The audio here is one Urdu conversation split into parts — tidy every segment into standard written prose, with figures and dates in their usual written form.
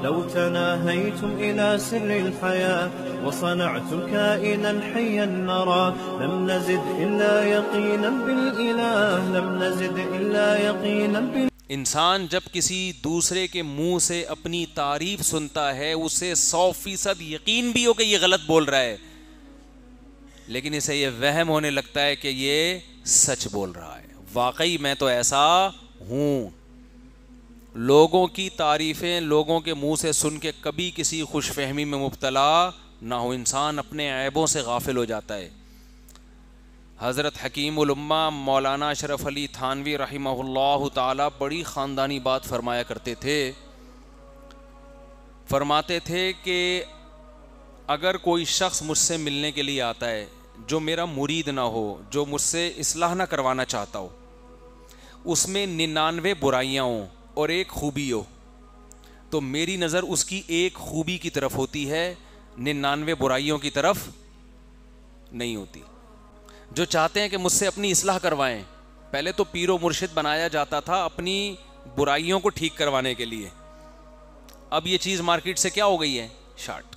لو تناهيتم إلى سر الحياة وصنعتم كائنا حيا نرى لم نزد إلا يقينا بالإله لم نزد إلا يقينا بالإله. انسان جب کسی دوسرے کے منہ سے اپنی تعریف سنتا ہے اسے 100% یقین بھی ہو کہ یہ غلط بول رہا ہے، لیکن اسے یہ وہم ہونے لگتا ہے کہ یہ سچ بول رہا ہے. واقعی میں تو ایسا ہوں. لوگوں کی تعریفیں لوگوں کے منہ سے سن کے کبھی کسی خوش فہمی میں مبتلا نہ ہو. انسان اپنے عیبوں سے غافل ہو جاتا ہے. حضرت حکیم الامہ مولانا اشرف علی تھانوی رحمہ اللہ تعالی بڑی خاندانی بات فرمایا کرتے تھے. فرماتے تھے کہ اگر کوئی شخص مجھ سے ملنے کے لیے آتا ہے جو میرا مرید نہ ہو، جو مجھ سے اصلاح نہ کروانا چاہتا ہو، اس میں 99 برائیاں ہوں اور ایک خوبی ہو، تو میری نظر اس کی ایک خوبی کی طرف ہوتی ہے، 99 برائیوں کی طرف نہیں ہوتی. جو چاہتے ہیں کہ مجھ سے اپنی اصلاح کروائیں، پہلے تو پیر و مرشد بنایا جاتا تھا اپنی برائیوں کو ٹھیک کروانے کے لیے. اب یہ چیز مارکیٹ سے کیا ہو گئی ہے؟ شارٹ.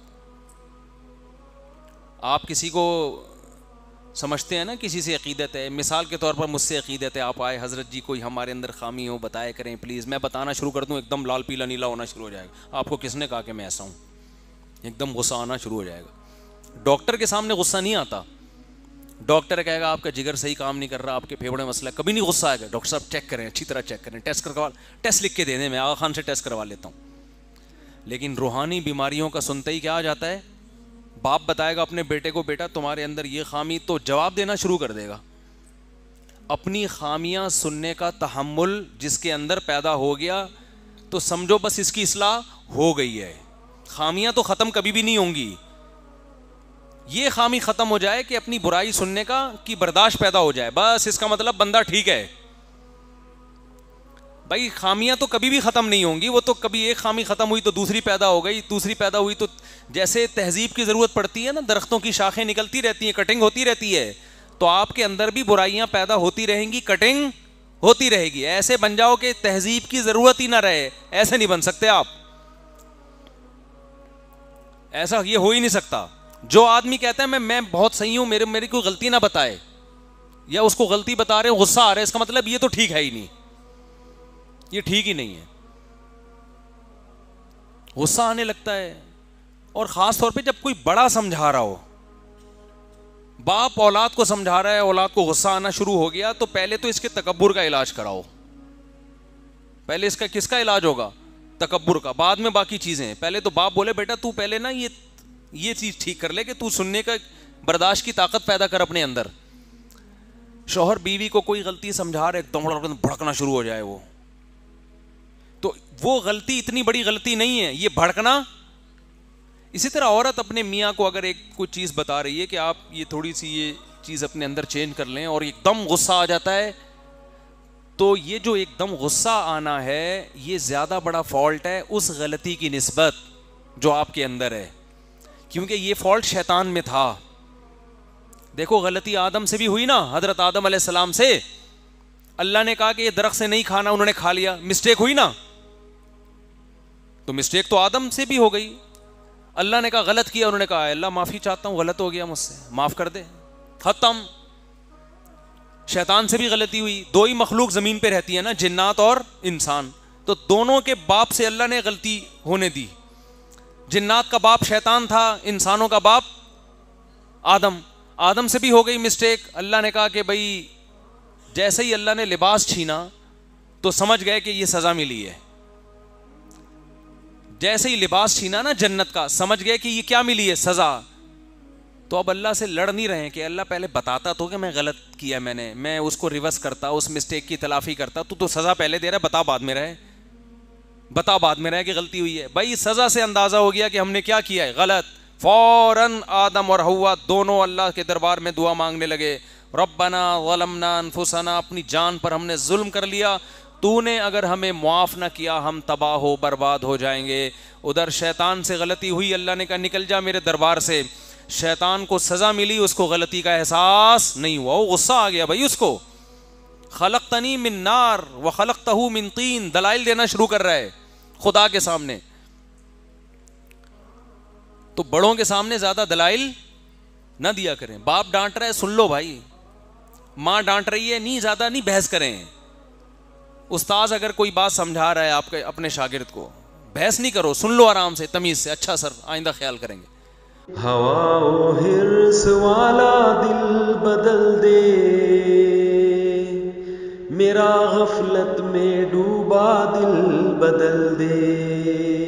آپ کسی کو سمجھتے ہیں نا، کسی سے عقیدت ہے، مثال کے طور پر مجھ سے عقیدت ہے، آپ آئے حضرت جی کوئی ہمارے اندر خامی ہو بتایا کریں پلیز. میں بتانا شروع کر دوں ایک دم لال پیلا نیلا ہونا شروع ہو جائے گا. آپ کو کس نے کہا کہ میں ایسا ہوں؟ ایک دم غصہ آنا شروع ہو جائے گا. ڈاکٹر کے سامنے غصہ نہیں آتا. ڈاکٹر کہے گا آپ کا جگر صحیح کام نہیں کر رہا، آپ کے پھیپھڑے مسئلہ، کبھی نہیں غصہ آئے گا. ڈاکٹر صاحب چیک کریں، اچھی طرح چیک کریں، ٹیسٹ لکھ کے دے دیں، میں آغا خان سے ٹیسٹ کروا لیتا ہوں. لیکن روحانی بیماریوں کا سنتے ہی کیا آ جاتا ہے؟ باپ بتائے گا اپنے بیٹے کو بیٹا تمہارے اندر یہ خامی، تو جواب دینا شروع کر دے گا. اپنی خامیاں سننے کا تحمل جس کے اندر پیدا ہو گیا تو سمجھو بس اس کی اصلاح ہو گئی ہے. خامیاں تو ختم کبھی بھی نہیں ہوں گی. یہ خامی ختم ہو جائے کہ اپنی برائی سننے کی برداشت پیدا ہو جائے، بس اس کا مطلب بندہ ٹھیک ہے. بھائی خامیاں تو کبھی بھی ختم نہیں ہوں گی، وہ تو کبھی ایک خامی ختم ہوئی تو دوسری پیدا ہو گئی، دوسری پیدا ہوئی تو جیسے تہذیب کی ضرورت پڑتی ہے نا، درختوں کی شاخیں نکلتی رہتی ہیں، کٹنگ ہوتی رہتی ہے، تو آپ کے اندر بھی برائیاں پیدا ہوتی رہیں گی، کٹنگ ہوتی رہے گی. ایسے بن جاؤ کہ تہذیب کی ضرورت ہی نہ رہے، ایسے نہیں بن سکتے آپ. ایسا یہ ہو ہی نہیں سکتا. جو آدمی کہتا ہے میں بہت صحیح ہوں، میری کوئی غلطی نہ بتائے، یا اس کو غلطی بتا رہے غصہ آ رہا ہے، اس کا مطلب یہ تو ٹھیک ہے ہی نہیں، یہ ٹھیک ہی نہیں ہے. غصہ آنے لگتا ہے. اور خاص طور پہ جب کوئی بڑا سمجھا رہا ہو، باپ اولاد کو سمجھا رہا ہے، اولاد کو غصہ آنا شروع ہو گیا، تو پہلے تو اس کے تکبر کا علاج کراؤ. پہلے اس کا کس کا علاج ہوگا؟ تکبر کا. بعد میں باقی چیزیں. پہلے تو باپ بولے بیٹا تو پہلے نا یہ چیز ٹھیک کر لے کہ تو سننے کا برداشت کی طاقت پیدا کر اپنے اندر. شوہر بیوی کو کوئی غلطی سمجھا رہے ایک دم بھڑکنا شروع ہو جائے، تو وہ غلطی اتنی بڑی غلطی نہیں ہے، یہ بھڑکنا. اسی طرح عورت اپنے میاں کو اگر کوئی چیز بتا رہی ہے کہ آپ یہ تھوڑی سی یہ چیز اپنے اندر چینج کر لیں، اور ایک دم غصہ آ جاتا ہے، تو یہ جو ایک دم غصہ آنا ہے یہ زیادہ بڑا فالٹ ہے اس غلطی کی نسبت جو آپ کے اندر ہے، کیونکہ یہ فالٹ شیطان میں تھا. دیکھو غلطی آدم سے بھی ہوئی نا، حضرت آدم علیہ السلام سے. اللہ نے کہا کہ یہ درخت سے نہیں کھانا، انہوں نے کھا لیا، مسٹیک ہوئی نا. تو مسٹیک تو آدم سے بھی ہو گئی. اللہ نے کہا غلط کیا، انہوں نے کہا اللہ معافی چاہتا ہوں، غلط ہو گیا مجھ سے، معاف کر دے، ختم. شیطان سے بھی غلطی ہوئی. دو ہی مخلوق زمین پہ رہتی ہے نا، جنات اور انسان، تو دونوں کے باپ سے اللہ نے غلطی ہونے دی. جنات کا باپ شیطان تھا، انسانوں کا باپ آدم سے بھی ہو گئی مسٹیک. اللہ نے کہا کہ بھائی جیسے ہی اللہ نے لباس چھینا تو سمجھ گئے کہ یہ سزا ملی ہے. جیسے ہی لباس چھینا نا جنت کا، سمجھ گئے کہ یہ کیا ملی ہے؟ سزا. تو اب اللہ سے لڑ نہیں رہے کہ اللہ پہلے بتاتا تو کہ میں غلط کیا، میں اس کو ریورس کرتا، اس مسٹیک کی تلافی کرتا. تو سزا پہلے دے رہا ہے، بتا بعد میں رہے کہ غلطی ہوئی ہے. بھائی سزا سے اندازہ ہو گیا کہ ہم نے کیا کیا ہے، غلط. فوراً آدم اور حوا دونوں اللہ کے دربار میں دعا مانگنے لگے. ربنا ظلمنا انفسنا، اپنی جان پر ہم نے ظلم کر لیا، تو نے اگر ہمیں معاف نہ کیا ہم تباہ ہو برباد ہو جائیں گے. ادھر شیطان سے غلطی ہوئی، اللہ نے کہا نکل جا میرے دربار سے. شیطان کو سزا ملی، اس کو غلطی کا احساس نہیں ہوا، وہ غصہ آ گیا بھائی اس کو. خلقتنی من نار وخلقتہ من طین، دلائل دینا شروع کر رہا ہے خدا کے سامنے. تو بڑوں کے سامنے زیادہ دلائل نہ دیا کریں. باپ ڈانٹ رہا ہے سن لو بھائی, ماں ڈانٹ رہی ہے نہیں, زیادہ نہیں بحث کریں. استاذ اگر کوئی بات سمجھا رہا ہے آپ کے اپنے شاگرد کو, بحث نہیں کرو, سن لو آرام سے تمیز سے, اچھا سر آئندہ خیال کریں گے. ہوا و حرص والا دل بدل دے, میرا غفلت میں ڈوبا دل بدل دے.